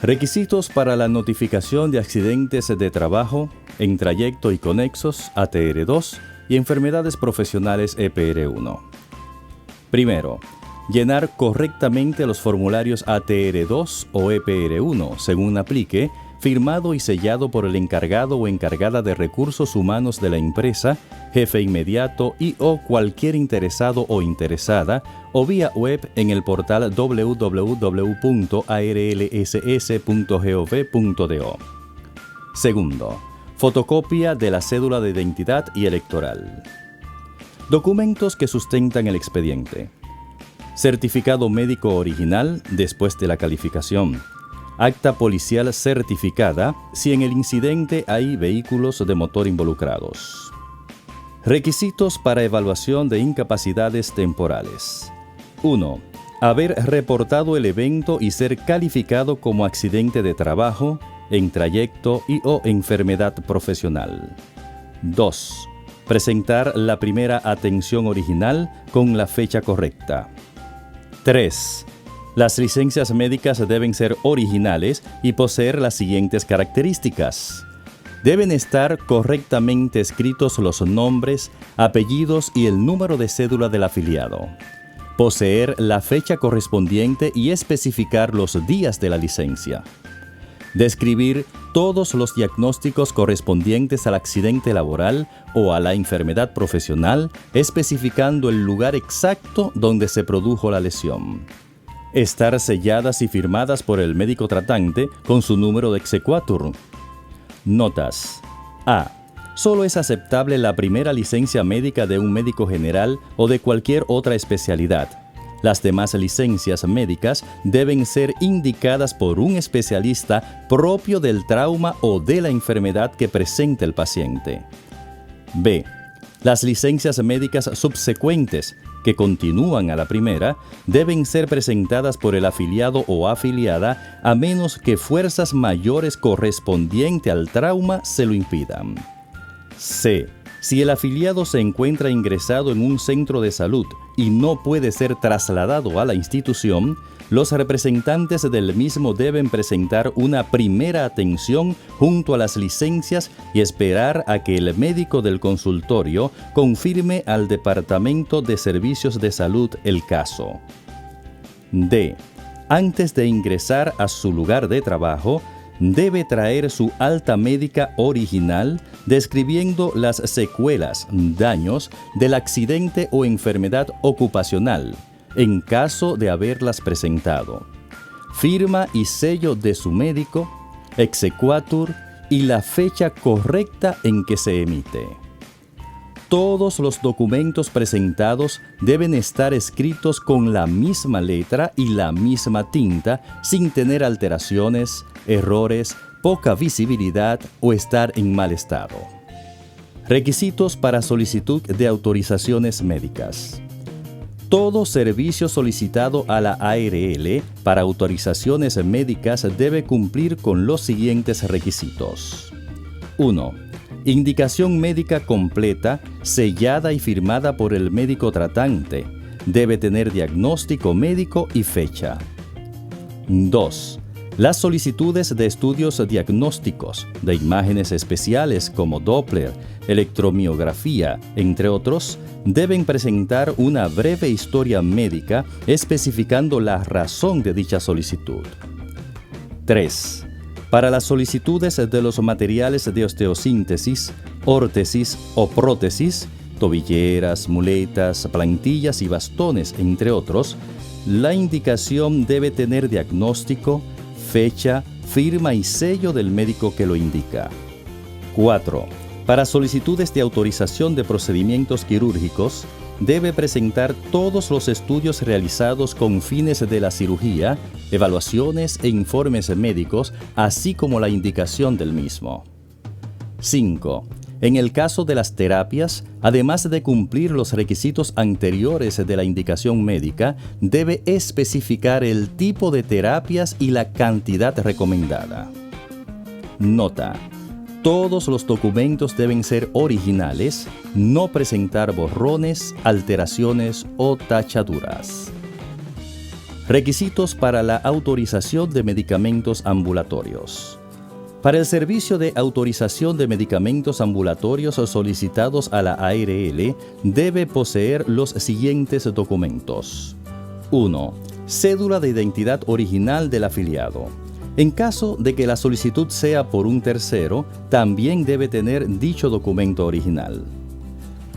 Requisitos para la notificación de accidentes de trabajo en trayecto y conexos ATR2 y enfermedades profesionales EPR1. Primero, llenar correctamente los formularios ATR2 o EPR1 según aplique, firmado y sellado por el encargado o encargada de recursos humanos de la empresa, jefe inmediato y/o cualquier interesado o interesada, o vía web en el portal www.arlss.gov.do. Segundo, fotocopia de la cédula de identidad y electoral. Documentos que sustentan el expediente. Certificado médico original después de la calificación. Acta policial certificada si en el incidente hay vehículos de motor involucrados. Requisitos para evaluación de incapacidades temporales. 1. Haber reportado el evento y ser calificado como accidente de trabajo, en trayecto y/o enfermedad profesional. 2. Presentar la primera atención original con la fecha correcta. 3. Las licencias médicas deben ser originales y poseer las siguientes características. Deben estar correctamente escritos los nombres, apellidos y el número de cédula del afiliado. Poseer la fecha correspondiente y especificar los días de la licencia. Describir todos los diagnósticos correspondientes al accidente laboral o a la enfermedad profesional, especificando el lugar exacto donde se produjo la lesión. Estar selladas y firmadas por el médico tratante con su número de exequatur. Notas. A. Solo es aceptable la primera licencia médica de un médico general o de cualquier otra especialidad. Las demás licencias médicas deben ser indicadas por un especialista propio del trauma o de la enfermedad que presente el paciente. B. Las licencias médicas subsecuentes, que continúan a la primera, deben ser presentadas por el afiliado o afiliada a menos que fuerzas mayores correspondiente al trauma se lo impidan. C. Si el afiliado se encuentra ingresado en un centro de salud y no puede ser trasladado a la institución, los representantes del mismo deben presentar una primera atención junto a las licencias y esperar a que el médico del consultorio confirme al Departamento de Servicios de Salud el caso. D. Antes de ingresar a su lugar de trabajo, debe traer su alta médica original describiendo las secuelas, daños del accidente o enfermedad ocupacional, en caso de haberlas presentado. Firma y sello de su médico, exequatur y la fecha correcta en que se emite. Todos los documentos presentados deben estar escritos con la misma letra y la misma tinta, sin tener alteraciones, errores, poca visibilidad o estar en mal estado. Requisitos para solicitud de autorizaciones médicas. Todo servicio solicitado a la ARL para autorizaciones médicas debe cumplir con los siguientes requisitos. 1. Indicación médica completa, sellada y firmada por el médico tratante. Debe tener diagnóstico médico y fecha. 2. Las solicitudes de estudios diagnósticos, de imágenes especiales como Doppler, electromiografía, entre otros, deben presentar una breve historia médica especificando la razón de dicha solicitud. 3. Para las solicitudes de los materiales de osteosíntesis, órtesis o prótesis, tobilleras, muletas, plantillas y bastones, entre otros, la indicación debe tener diagnóstico, fecha, firma y sello del médico que lo indica. 4. Para solicitudes de autorización de procedimientos quirúrgicos, debe presentar todos los estudios realizados con fines de la cirugía, evaluaciones e informes médicos, así como la indicación del mismo. 5. En el caso de las terapias, además de cumplir los requisitos anteriores de la indicación médica, debe especificar el tipo de terapias y la cantidad recomendada. Nota: todos los documentos deben ser originales, no presentar borrones, alteraciones o tachaduras. Requisitos para la autorización de medicamentos ambulatorios. Para el servicio de autorización de medicamentos ambulatorios solicitados a la ARL, debe poseer los siguientes documentos. 1. Cédula de identidad original del afiliado. En caso de que la solicitud sea por un tercero, también debe tener dicho documento original.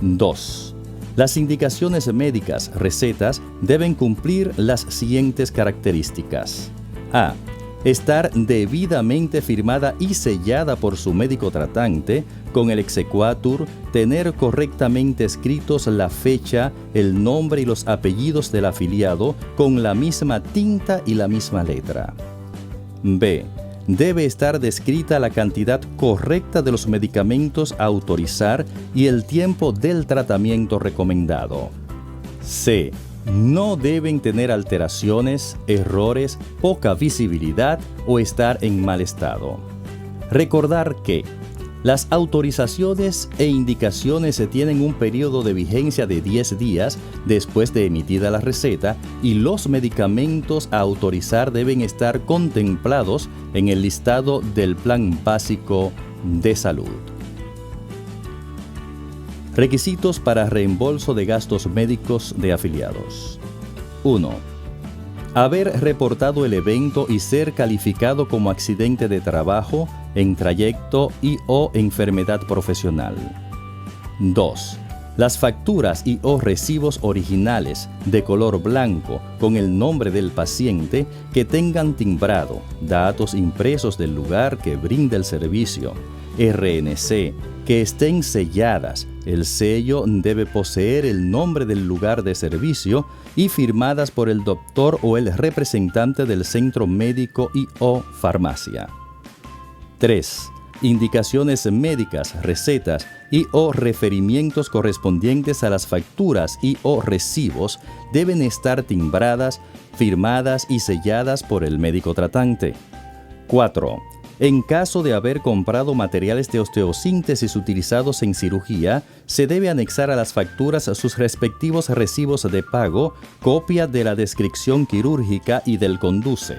2. Las indicaciones médicas, recetas, deben cumplir las siguientes características. A. Estar debidamente firmada y sellada por su médico tratante, con el exequatur, tener correctamente escritos la fecha, el nombre y los apellidos del afiliado con la misma tinta y la misma letra. B. Debe estar descrita la cantidad correcta de los medicamentos a autorizar y el tiempo del tratamiento recomendado. C. No deben tener alteraciones, errores, poca visibilidad o estar en mal estado. Recordar que las autorizaciones e indicaciones tienen un periodo de vigencia de 10 días después de emitida la receta y los medicamentos a autorizar deben estar contemplados en el listado del Plan Básico de Salud. Requisitos para reembolso de gastos médicos de afiliados. 1. Haber reportado el evento y ser calificado como accidente de trabajo, en trayecto y/o enfermedad profesional. 2. Las facturas y/o recibos originales de color blanco con el nombre del paciente que tengan timbrado, datos impresos del lugar que brinda el servicio, RNC, que estén selladas. El sello debe poseer el nombre del lugar de servicio y firmadas por el doctor o el representante del centro médico y/o farmacia. 3. Indicaciones médicas, recetas y/o referimientos correspondientes a las facturas y/o recibos deben estar timbradas, firmadas y selladas por el médico tratante. 4. En caso de haber comprado materiales de osteosíntesis utilizados en cirugía, se debe anexar a las facturas sus respectivos recibos de pago, copia de la descripción quirúrgica y del conduce.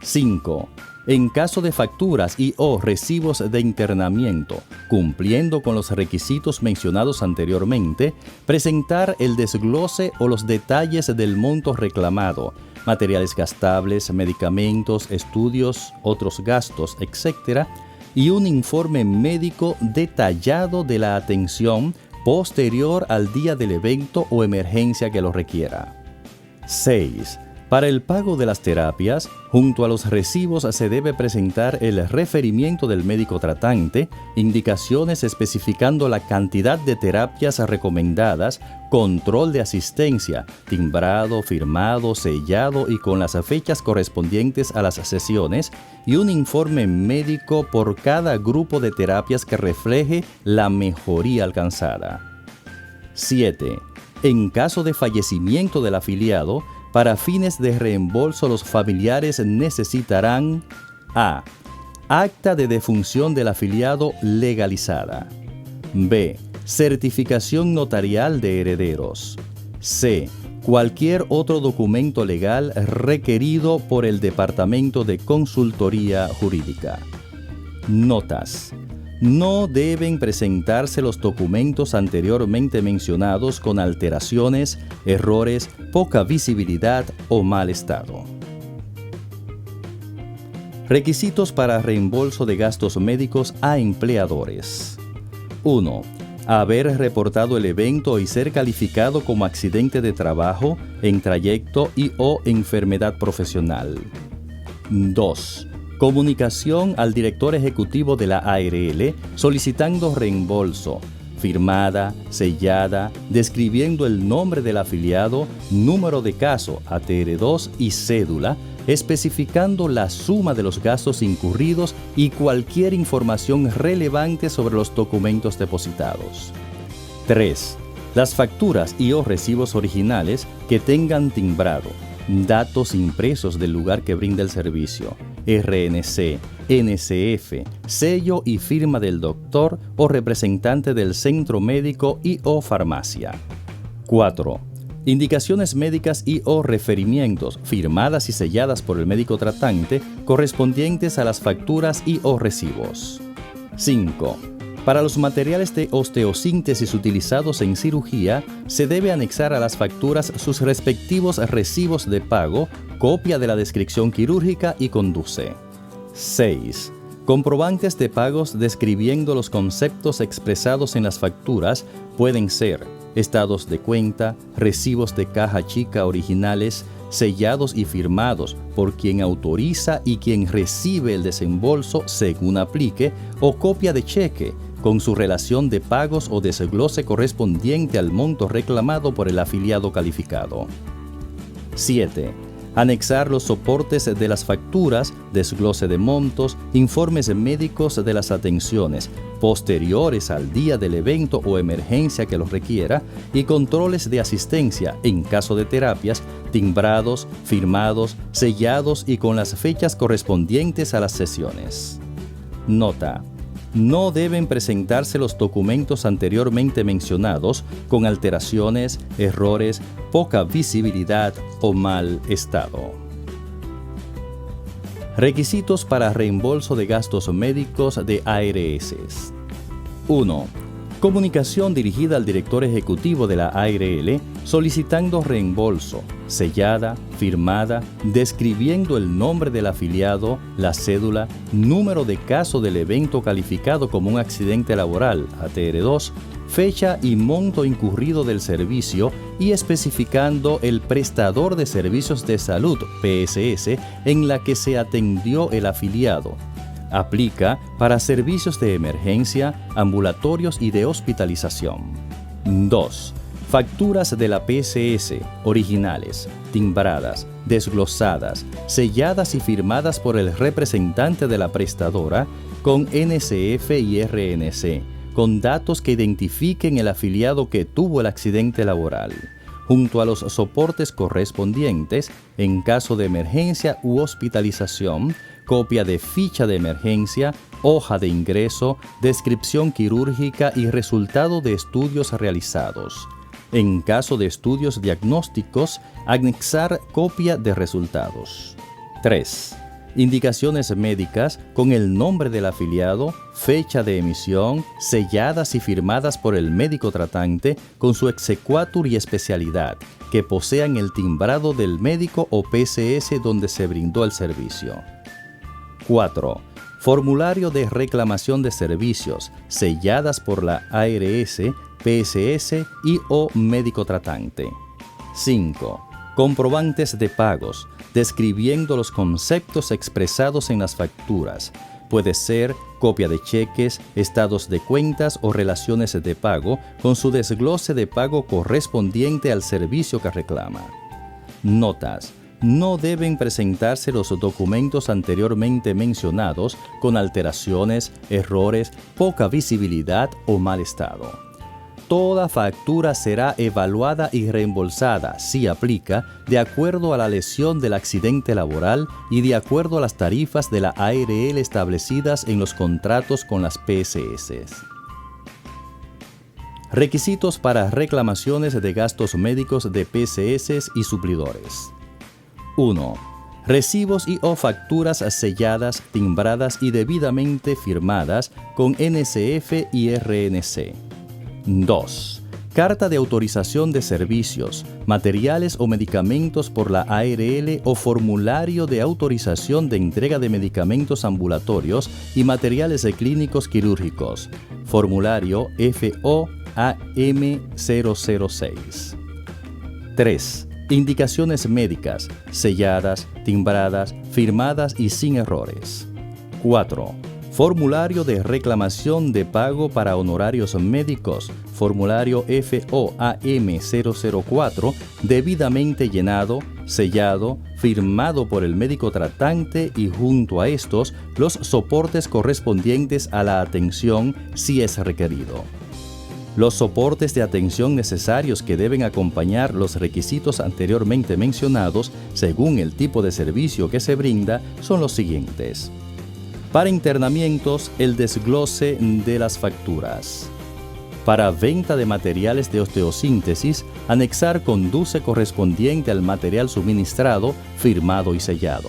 5. En caso de facturas y/o recibos de internamiento, cumpliendo con los requisitos mencionados anteriormente, presentar el desglose o los detalles del monto reclamado, materiales gastables, medicamentos, estudios, otros gastos, etc., y un informe médico detallado de la atención posterior al día del evento o emergencia que lo requiera. 6. Para el pago de las terapias, junto a los recibos se debe presentar el referimiento del médico tratante, indicaciones especificando la cantidad de terapias recomendadas, control de asistencia, timbrado, firmado, sellado y con las fechas correspondientes a las sesiones, y un informe médico por cada grupo de terapias que refleje la mejoría alcanzada. 7. En caso de fallecimiento del afiliado, para fines de reembolso, los familiares necesitarán: A. Acta de defunción del afiliado legalizada. B. Certificación notarial de herederos. C. Cualquier otro documento legal requerido por el Departamento de Consultoría Jurídica. Notas. No deben presentarse los documentos anteriormente mencionados con alteraciones, errores, poca visibilidad o mal estado. Requisitos para reembolso de gastos médicos a empleadores. 1. Haber reportado el evento y ser calificado como accidente de trabajo, en trayecto y/o enfermedad profesional. 2. Comunicación al director ejecutivo de la ARL solicitando reembolso, firmada, sellada, describiendo el nombre del afiliado, número de caso, ATR2 y cédula, especificando la suma de los gastos incurridos y cualquier información relevante sobre los documentos depositados. 3. Las facturas y/o recibos originales que tengan timbrado, datos impresos del lugar que brinda el servicio, RNC, NCF, sello y firma del doctor o representante del centro médico y/o farmacia. 4. Indicaciones médicas y o referimientos firmadas y selladas por el médico tratante correspondientes a las facturas y o recibos. 5. Para los materiales de osteosíntesis utilizados en cirugía, se debe anexar a las facturas sus respectivos recibos de pago, copia de la descripción quirúrgica y conduce. 6. Comprobantes de pagos describiendo los conceptos expresados en las facturas pueden ser estados de cuenta, recibos de caja chica originales, sellados y firmados por quien autoriza y quien recibe el desembolso según aplique, o copia de cheque con su relación de pagos o desglose correspondiente al monto reclamado por el afiliado calificado. 7. Anexar los soportes de las facturas, desglose de montos, informes médicos de las atenciones posteriores al día del evento o emergencia que los requiera y controles de asistencia en caso de terapias, timbrados, firmados, sellados y con las fechas correspondientes a las sesiones. Nota: no deben presentarse los documentos anteriormente mencionados con alteraciones, errores, poca visibilidad o mal estado. Requisitos para reembolso de gastos médicos de ARS. 1. Comunicación dirigida al director ejecutivo de la ARL solicitando reembolso, sellada, firmada, describiendo el nombre del afiliado, la cédula, número de caso del evento calificado como un accidente laboral, ATR2, fecha y monto incurrido del servicio y especificando el prestador de servicios de salud, PSS, en la que se atendió el afiliado. Aplica para servicios de emergencia, ambulatorios y de hospitalización. 2. Facturas de la PSS, originales, timbradas, desglosadas, selladas y firmadas por el representante de la prestadora con NSF y RNC, con datos que identifiquen el afiliado que tuvo el accidente laboral, junto a los soportes correspondientes en caso de emergencia u hospitalización, copia de ficha de emergencia, hoja de ingreso, descripción quirúrgica y resultado de estudios realizados. En caso de estudios diagnósticos, anexar copia de resultados. 3. Indicaciones médicas con el nombre del afiliado, fecha de emisión, selladas y firmadas por el médico tratante con su exequatur y especialidad, que posean el timbrado del médico o PSS donde se brindó el servicio. 4. Formulario de reclamación de servicios, selladas por la ARS, PSS y o médico tratante. 5. Comprobantes de pagos, describiendo los conceptos expresados en las facturas. Puede ser copia de cheques, estados de cuentas o relaciones de pago con su desglose de pago correspondiente al servicio que reclama. Notas: no deben presentarse los documentos anteriormente mencionados con alteraciones, errores, poca visibilidad o mal estado. Toda factura será evaluada y reembolsada, si aplica, de acuerdo a la lesión del accidente laboral y de acuerdo a las tarifas de la ARL establecidas en los contratos con las PSS. Requisitos para reclamaciones de gastos médicos de PSS y suplidores. 1. Recibos y o facturas selladas, timbradas y debidamente firmadas con NSF y RNC. 2. Carta de autorización de servicios, materiales o medicamentos por la ARL o formulario de autorización de entrega de medicamentos ambulatorios y materiales clínicos quirúrgicos, formulario FOAM006. 3. Indicaciones médicas, selladas, timbradas, firmadas y sin errores. 4. Formulario de reclamación de pago para honorarios médicos, formulario FOAM004, debidamente llenado, sellado, firmado por el médico tratante y junto a estos los soportes correspondientes a la atención si es requerido. Los soportes de atención necesarios que deben acompañar los requisitos anteriormente mencionados, según el tipo de servicio que se brinda, son los siguientes. Para internamientos, el desglose de las facturas. Para venta de materiales de osteosíntesis, anexar conduce correspondiente al material suministrado, firmado y sellado.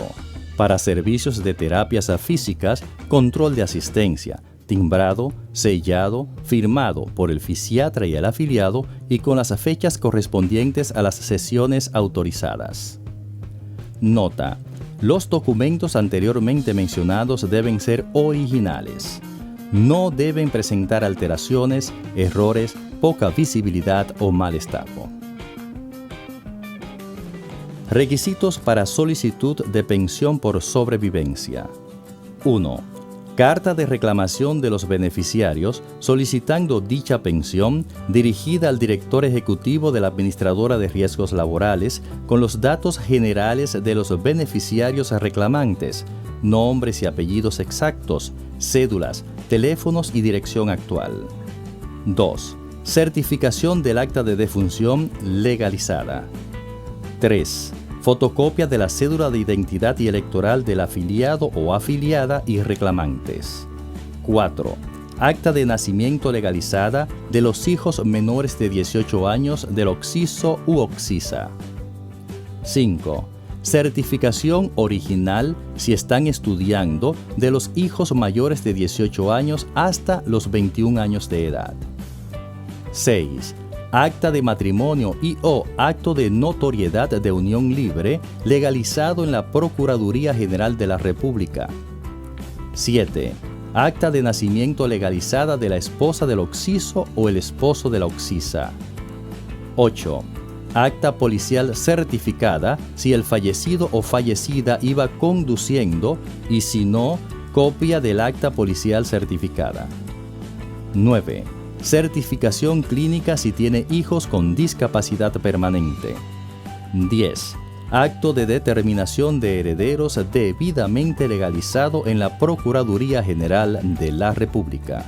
Para servicios de terapias físicas, control de asistencia, timbrado, sellado, firmado por el fisiatra y el afiliado y con las fechas correspondientes a las sesiones autorizadas. Nota: los documentos anteriormente mencionados deben ser originales. No deben presentar alteraciones, errores, poca visibilidad o mal estado. Requisitos para solicitud de pensión por sobrevivencia. 1. Carta de reclamación de los beneficiarios solicitando dicha pensión dirigida al director ejecutivo de la Administradora de Riesgos Laborales con los datos generales de los beneficiarios reclamantes, nombres y apellidos exactos, cédulas, teléfonos y dirección actual. 2. Certificación del acta de defunción legalizada. 3. Fotocopia de la cédula de identidad y electoral del afiliado o afiliada y reclamantes. 4. Acta de nacimiento legalizada de los hijos menores de 18 años del occiso u occisa. 5. Certificación original, si están estudiando, de los hijos mayores de 18 años hasta los 21 años de edad. 6. Acta de matrimonio y/o acto de notoriedad de unión libre legalizado en la Procuraduría General de la República. 7. Acta de nacimiento legalizada de la esposa del occiso o el esposo de la occisa. 8. Acta policial certificada si el fallecido o fallecida iba conduciendo y si no, copia del acta policial certificada. 9. Certificación clínica si tiene hijos con discapacidad permanente. 10. Acto de determinación de herederos debidamente legalizado en la Procuraduría General de la República.